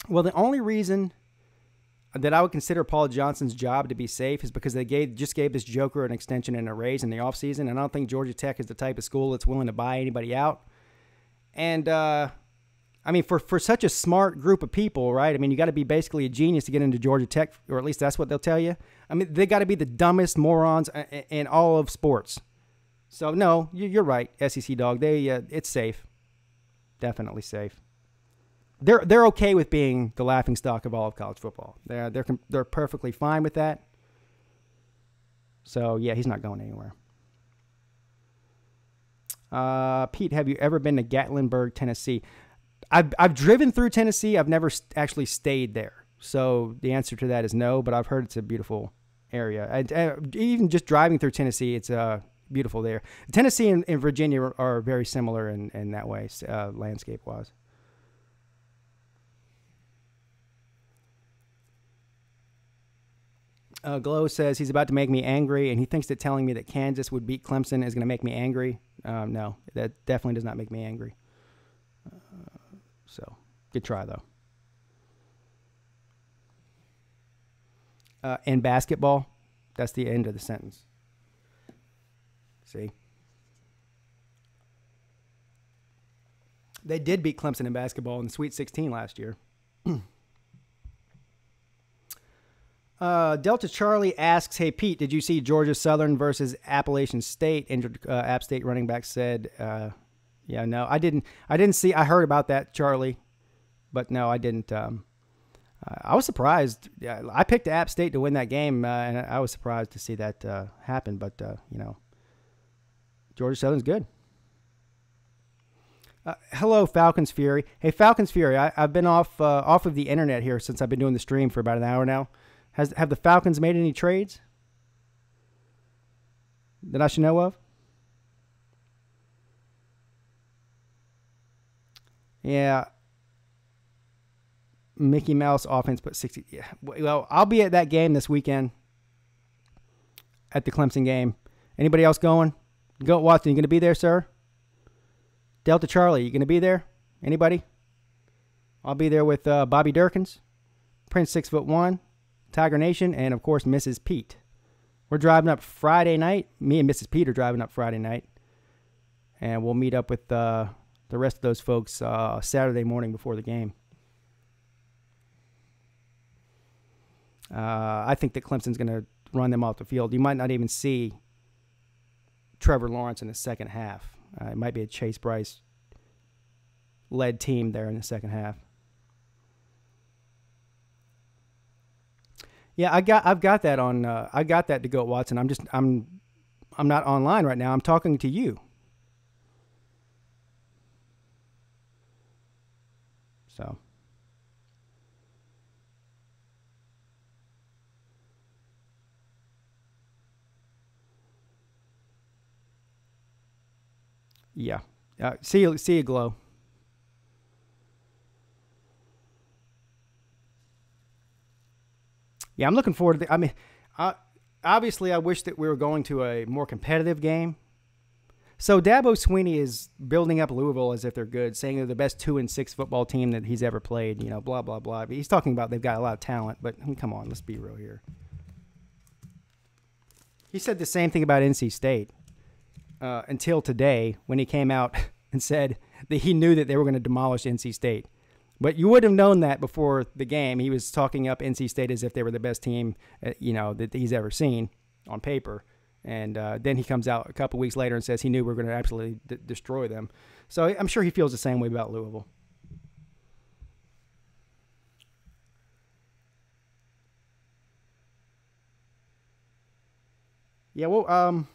Well, the only reason that I would consider Paul Johnson's job to be safe is because they just gave this joker an extension and a raise in the offseason, and I don't think Georgia Tech is the type of school that's willing to buy anybody out. And, for such a smart group of people, right? You got to be basically a genius to get into Georgia Tech, or at least that's what they'll tell you. They got to be the dumbest morons in all of sports. So, no, you're right, SEC dog. It's safe. Definitely safe. They're okay with being the laughingstock of all of college football. They're perfectly fine with that. So, yeah, he's not going anywhere. Pete, have you ever been to Gatlinburg, Tennessee? I've driven through Tennessee. I've never actually stayed there. So the answer to that is no, but I've heard it's a beautiful area. Even just driving through Tennessee, it's beautiful there. Tennessee and Virginia are very similar in that way, landscape-wise. Glow says he's about to make me angry, and he thinks that telling me that Kansas would beat Clemson is going to make me angry. No, that definitely does not make me angry. So, good try, though. In basketball, that's the end of the sentence. See? They did beat Clemson in basketball in the Sweet 16 last year. Delta Charlie asks, hey, Pete, did you see Georgia Southern versus Appalachian State? Injured App State running back said, yeah, no, I didn't see. I heard about that, Charlie, but no, I didn't. I was surprised. I picked App State to win that game, and I was surprised to see that happen. But, Georgia Southern's good. Hello, Falcons Fury. Hey, Falcons Fury, I've been off of the internet here since I've been doing the stream for about an hour now. Have the Falcons made any trades that I should know of? Yeah. Mickey Mouse offense put 60. Yeah. Well, I'll be at that game this weekend at the Clemson game. Anybody else going? Go, Watson, you going to be there, sir? Delta Charlie, you going to be there? Anybody? I'll be there with Bobby Durkins, Prince 6'1", Tiger Nation, and, of course, Mrs. Peete. We're driving up Friday night. Me and Mrs. Peete are driving up Friday night. And we'll meet up with the rest of those folks Saturday morning before the game. I think that Clemson's going to run them off the field. You might not even see Trevor Lawrence in the second half. It might be a Chase Bryce-led team there in the second half. Yeah, I've got that on. I got that to go, Watson. I'm not online right now. I'm talking to you. So. Yeah. See you, Glow. Yeah, I'm looking forward to obviously, I wish that we were going to a more competitive game. So Dabo Swinney is building up Louisville as if they're good, saying they're the best 2-6 football team that he's ever played. You know, blah blah blah. But he's talking about they've got a lot of talent. But come on, let's be real here. He said the same thing about NC State until today when he came out and said that he knew that they were going to demolish NC State. But you would have known that before the game. He was talking up NC State as if they were the best team, that he's ever seen on paper. And then he comes out a couple weeks later and says he knew we were going to absolutely destroy them. So I'm sure he feels the same way about Louisville. Yeah, well,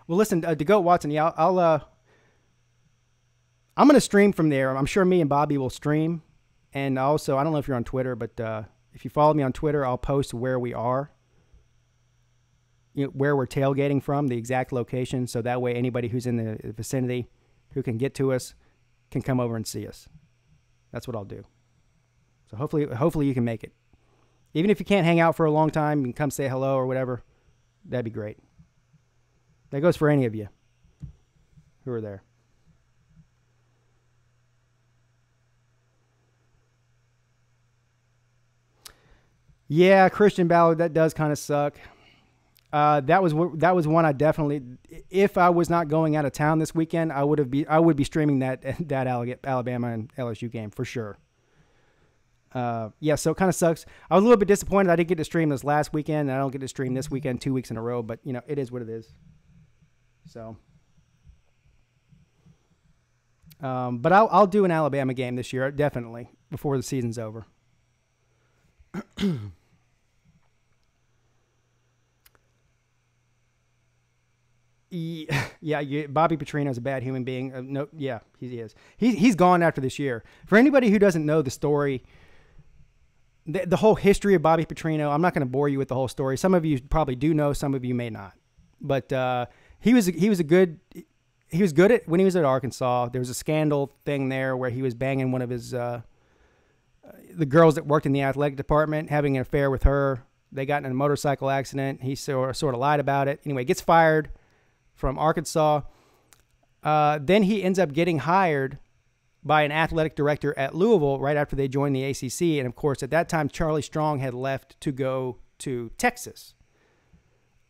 listen, to go, Watson. Yeah, I'm going to stream from there. I'm sure me and Bobby will stream. And also, I don't know if you're on Twitter, but if you follow me on Twitter, I'll post where we are, where we're tailgating from, the exact location. So that way anybody who's in the vicinity who can get to us can come over and see us. That's what I'll do. So hopefully you can make it. Even if you can't hang out for a long time, you can come say hello or whatever. That'd be great. That goes for any of you who are there. Yeah, Christian Ballard, that does kind of suck. That was one I definitely. If I was not going out of town this weekend, I would be streaming that Alabama and LSU game for sure. Yeah, so it kind of sucks. I was a little bit disappointed I didn't get to stream this last weekend, and I don't get to stream this weekend 2 weeks in a row. But it is what it is. So, but I'll do an Alabama game this year definitely before the season's over. Yeah, Bobby Petrino's a bad human being. No, yeah, he is. He's gone after this year. For anybody who doesn't know the story, the whole history of Bobby Petrino, I'm not going to bore you with the whole story. Some of you probably do know, some of you may not. But he was good at when he was at Arkansas. There was a scandal thing there where he was banging one of his the girls that worked in the athletic department, having an affair with her. They got in a motorcycle accident. He sort of lied about it. Anyway, gets fired from Arkansas. Then he ends up getting hired by an athletic director at Louisville right after they joined the ACC. And, of course, at that time, Charlie Strong had left to go to Texas.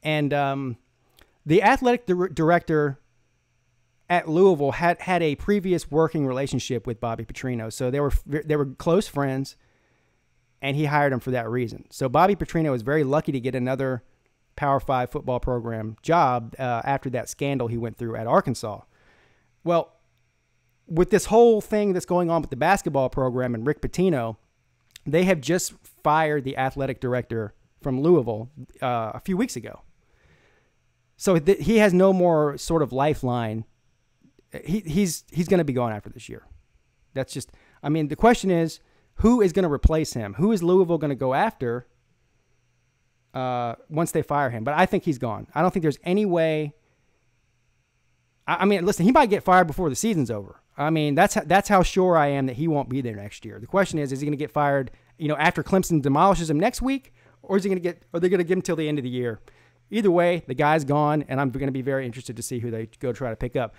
And the athletic director at Louisville had a previous working relationship with Bobby Petrino. So they were close friends, and he hired him for that reason. So Bobby Petrino was very lucky to get another Power 5 football program job after that scandal he went through at Arkansas. Well, with this whole thing that's going on with the basketball program and Rick Pitino, they have just fired the athletic director from Louisville a few weeks ago. So he has no more sort of lifeline. He's going to be gone after this year. That's just, I mean, the question is, who is going to replace him? Who is Louisville going to go after once they fire him? But I think he's gone. I don't think there's any way. I mean, listen, he might get fired before the season's over. I mean, that's how sure I am that he won't be there next year. The question is he going to get fired, after Clemson demolishes him next week, or is he going to are they going to give him till the end of the year? Either way, the guy's gone, and I'm going to be very interested to see who they go try to pick up.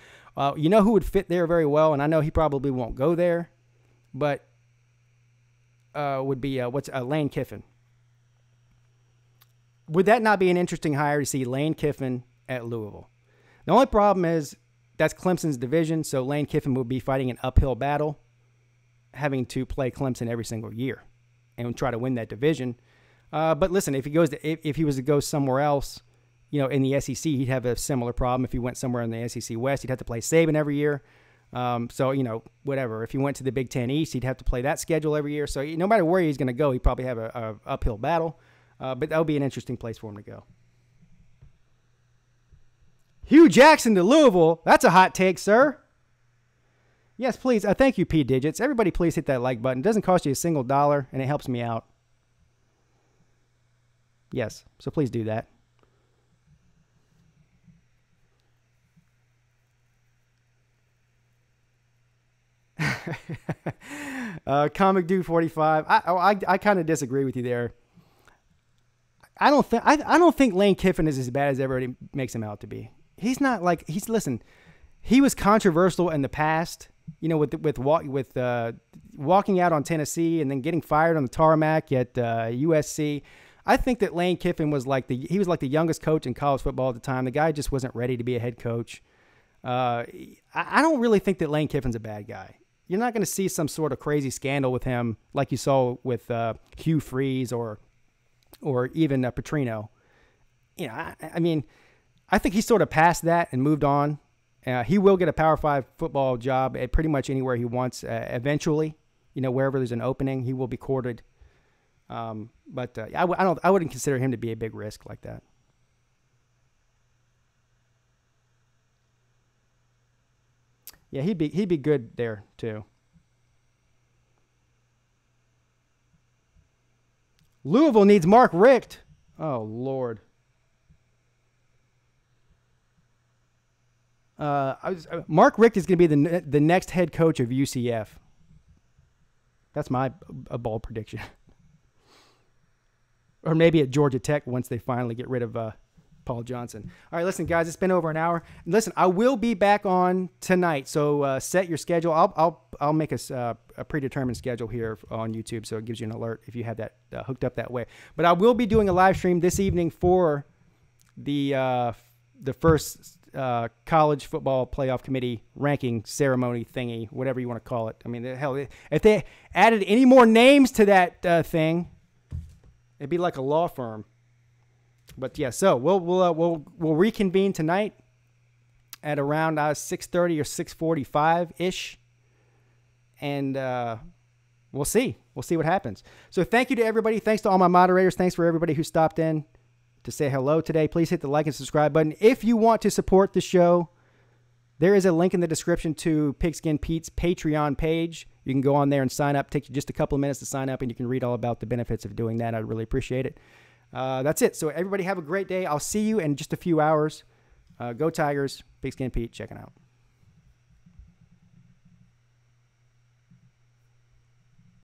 You know who would fit there very well, and I know he probably won't go there, but would be Lane Kiffin. Would that not be an interesting hire to see Lane Kiffin at Louisville? The only problem is that's Clemson's division, so Lane Kiffin will be fighting an uphill battle, having to play Clemson every single year and try to win that division. But listen, if he was to go somewhere else, in the SEC, he'd have a similar problem. If he went somewhere in the SEC West, he'd have to play Saban every year. So whatever. If he went to the Big Ten East, he'd have to play that schedule every year. So no matter where he's going to go, he'd probably have a uphill battle. But that would be an interesting place for him to go. Hugh Jackson to Louisville. That's a hot take, sir. Yes, please. Thank you, P Digits. Everybody, please hit that like button. It doesn't cost you a single dollar, and it helps me out. Yes, so please do that. Comic Dude 45. I kind of disagree with you there. I don't think Lane Kiffin is as bad as everybody makes him out to be. He's not like listen. He was controversial in the past, with walking out on Tennessee and then getting fired on the tarmac at USC. I think that Lane Kiffin was like the youngest coach in college football at the time. The guy just wasn't ready to be a head coach. I don't really think that Lane Kiffin's a bad guy. You're not going to see some sort of crazy scandal with him like you saw with Hugh Freeze or even Petrino. I mean, I think he's sort of past that and moved on. He will get a Power 5 football job at pretty much anywhere he wants eventually. Wherever there's an opening, he will be courted. But I wouldn't consider him to be a big risk like that. Yeah, he'd be good there too. Louisville needs Mark Richt. Oh Lord. Mark Richt is going to be the next head coach of UCF. That's a bold prediction. Or maybe at Georgia Tech once they finally get rid of Paul Johnson. All right, listen, guys, it's been over an hour. Listen, I will be back on tonight, so set your schedule. I'll make a predetermined schedule here on YouTube, so it gives you an alert if you have that hooked up that way. But I will be doing a live stream this evening for the first college football playoff committee ranking ceremony thingy, whatever you want to call it. I mean, hell, if they added any more names to that thing, it'd be like a law firm. But yeah, so we'll reconvene tonight at around 6:30 or 6:45 ish, and we'll see what happens. So thank you to everybody. Thanks to all my moderators. Thanks for everybody who stopped in to say hello today. Please hit the like and subscribe button if you want to support the show. There is a link in the description to Pigskin Pete's Patreon page. You can go on there and sign up. Take you just a couple of minutes to sign up, and you can read all about the benefits of doing that. I'd really appreciate it. That's it. So everybody have a great day. I'll see you in just a few hours. Go Tigers. Pigskin Pete checking out.